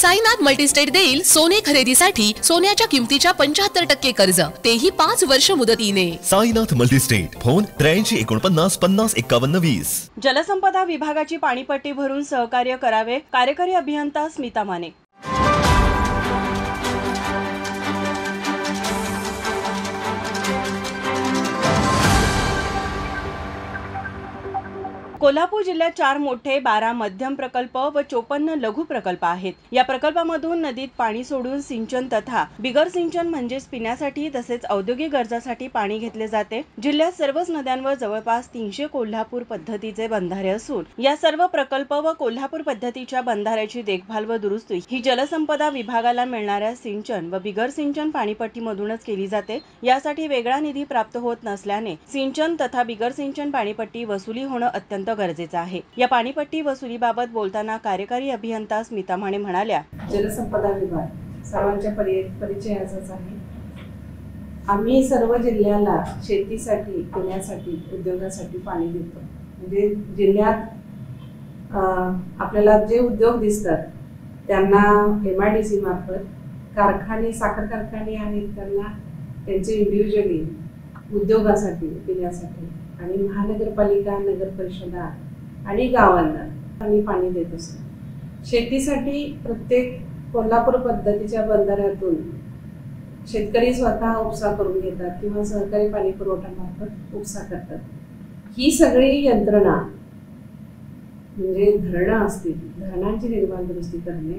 Sainath multi-state देईल सोने खरेदीसाठी सोन्याच्या किमतीच्या 75% कर्ज, तेही 5 वर्ष मुदतीने। Sainath multi-state, phone 83 49 50 51 20। जलसंपदा विभागाची पाणीपट्टी भरून सहकार्य करावे, कार्यकारी अभियंता स्मिता माने। कोल्हापूर जिल्ह्यात 4 मोठे, 12 मध्यम प्रकल्प व 54 लघु प्रकल्प आहेत। या प्रकल्पामधून नदीत पाणी सोडून सिंचन तथा बिगर सिंचन म्हणजेच पिण्यासाठी तसेच औद्योगिक गरजासाठी पाणी घेतले जाते। जिल्ह्यात सर्वच नद्यांवर जवळपास 300 कोल्हापूर पद्धतीचे बंधारे असून या सर्व प्रकल्प व कोल्हापूर पद्धतीच्या बंधाऱ्याची देखभाल व दुरुस्ती ही जलसंपदा विभागाला मिळणाऱ्या सिंचन व बिगर सिंचन पाणीपट्टीमधूनच केली जाते। यासाठी वेगळा निधी प्राप्त होत नसल्याने सिंचन तथा बिगर सिंचन पाणीपट्टी वसुली होणं अत्यंत गरजेचं आहे। या पाणीपट्टी वसुलीबाबत बोलताना कार्यकारी अभियंता स्मिता माने म्हणाल्या, जलसंपदा विभाग सर्वांच्या परिचयाचाच आहे। आम्ही सर्व जिल्ह्याला शेतीसाठी, पिण्यासाठी, उद्योगासाठी पाणी देतो। म्हणजे जिल्ह्यात आपल्याला जे उद्योग दिसतात त्यांना MIDC मार्फत कारखाने, साखर कारखाने आहेत त्यांना त्यांचे इंडिव्हिज्युअली उद्योगासाठी, पिण्यासाठी आणि महानगरपालिका, नगर परिषदा आणि गावांना आम्ही पाणी देत असतो। शेतीसाठी प्रत्येक कोल्हापूर पद्धतीच्या बंधाऱ्यातून शेतकरी स्वतः उपसा करून घेतात किंवा सहकारी पाणी पुरवठा मार्फत उपसा करतात। ही सगळी यंत्रणा म्हणजे धरणं असतील, धरणांची देखभाल दुरुस्ती करणे,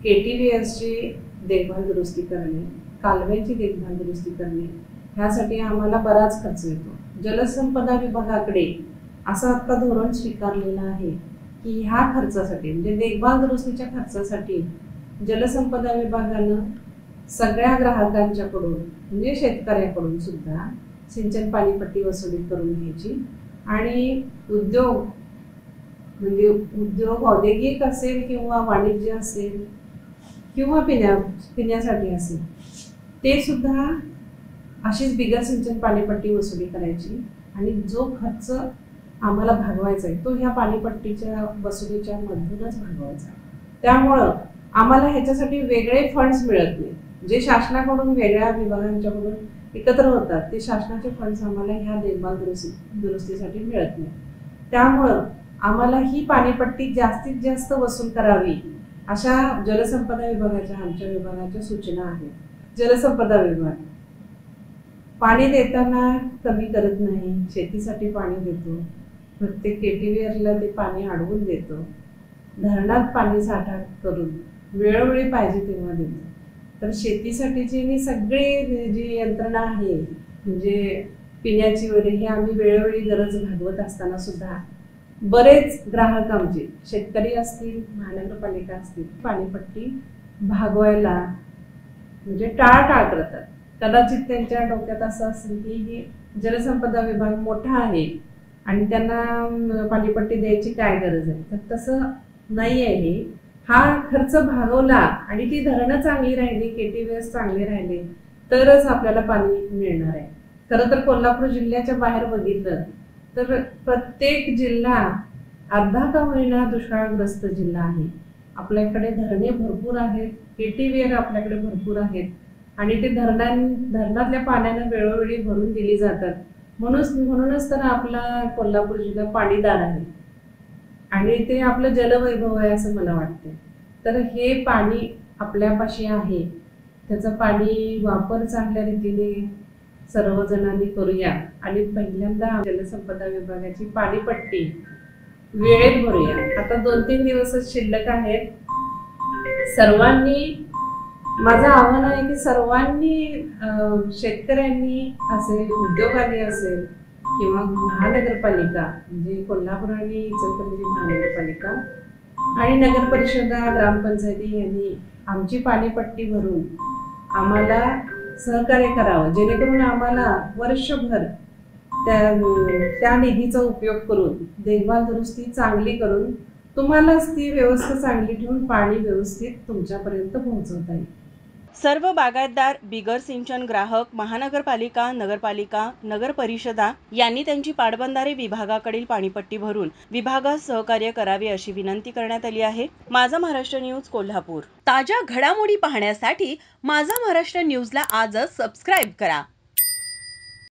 KTVSची देखभाल दुरुस्ती करणे, कालव्यांची देखभाल दुरुस्ती करणे, ह्यासाठी आम्हाला बराच खर्च येतो। जलसंपदा विभागाकडे असं आता धोरण स्वीकारलेलं आहे की ह्या खर्चासाठी म्हणजे देखभाल दुरुस्तीच्या खर्चासाठी जलसंपदा विभागानं सगळ्या ग्राहकांच्याकडून म्हणजे शेतकऱ्याकडून सुद्धा सिंचन पाणीपट्टी वसुली करून घ्यायची आणि उद्योग म्हणजे उद्योग औद्योगिक असेल किंवा वाणिज्य असेल किंवा पिण्यासाठी असेल ते सुद्धा अशीच बिगर सिंचन पाणीपट्टी वसुली करायची आणि जो खर्च आम्हाला भागवायचा आहे तो ह्या पाणीपट्टीच्या वसुलीच्या मधूनच भागवायचा। त्यामुळं आम्हाला ह्याच्यासाठी वेगळे फंड्स मिळत नाही। जे शासनाकडून वेगळ्या विभागांच्याकडून एकत्र होतात ते शासनाचे फंड्स आम्हाला ह्या देखभाल दुरुस्तीसाठी मिळत नाही। त्यामुळं आम्हाला ही पाणीपट्टी जास्तीत जास्त वसूल करावी अशा जलसंपदा विभागाच्या आमच्या विभागाच्या सूचना आहेत। जलसंपदा विभाग पाणी देताना कमी करत नाही, शेतीसाठी पाणी देतो, प्रत्येक KTVRला ते पाणी अडवून देतो, धरणात पाणी साठा करून वेळोवेळी पाहिजे तेव्हा देतो। तर शेतीसाठीची सगळी जी यंत्रणा आहे म्हणजे पिण्याची वगैरे हे आम्ही वेळोवेळी गरज भागवत असताना सुद्धा बरेच ग्राहक आमचे शेतकरी असतील, महानगरपालिका असतील पाणीपट्टी भागवायला म्हणजे टाळाटाळ करतात। कदाचित त्यांच्या डोक्यात असं असेल की ही जलसंपदा विभाग मोठा आहे आणि त्यांना पाणीपट्टी द्यायची काय गरज आहे, तर तसं नाही आहे। हा खर्च भागवला आणि ती धरणं चांगली राहिली, KTVS चांगले राहिले तरच आपल्याला पाणी मिळणार आहे। खरं तर कोल्हापूर जिल्ह्याच्या बाहेर बघितलं तर प्रत्येक जिल्हा अर्धा का होईना दुष्काळग्रस्त जिल्हा आहे। आपल्याकडे धरणे भरपूर आहेत, KTVR आपल्याकडे भरपूर आहेत आणि ते धरणातल्या पाण्यानं वेळोवेळी भरून दिली जातात। म्हणूनच तर आपला कोल्हापूर जिल्हा पाणीदार आहे आणि ते आपलं जलवैभव आहे असं मला वाटते। तर हे पाणी आपल्यापाशी आहे, त्याचा पाणी वापर चांगल्या रीतीने सर्वजणांनी करूया आणि पहिल्यांदा जलसंपदा विभागाची पाणीपट्टी वेळेत भरूया। आता 2-3 दिवसच शिल्लक आहेत। सर्वांनी माझं आव्हान आहे की सर्वांनी शेतकऱ्यांनी असेल, उद्योगांनी असेल किंवा महानगरपालिका म्हणजे कोल्हापूर आणि इचलकरंजी महानगरपालिका आणि नगर परिषदा, ग्रामपंचायती यांनी आमची पाणीपट्टी भरून आम्हाला सहकार्य करावं, जेणेकरून आम्हाला वर्षभर त्या निधीचा उपयोग करून देखभाल दुरुस्ती चांगली करून तुम्हालाच ती व्यवस्था चांगली ठेवून पाणी व्यवस्थित तुमच्यापर्यंत पोहोचवता येईल। सर्व बागायतदार, बिगर सिंचन ग्राहक, महानगरपालिका, नगरपालिका, नगर परिषदा यांनी त्यांची पाटबंधारे विभागाकडील पाणीपट्टी भरून विभागास सहकार्य करावे अशी विनंती करण्यात आली आहे. माझा महाराष्ट्र न्यूज कोल्हापूर. ताज्या घडामोडी पाहण्यासाठी माझा महाराष्ट्र न्यूजला आजच सबस्क्राईब करा.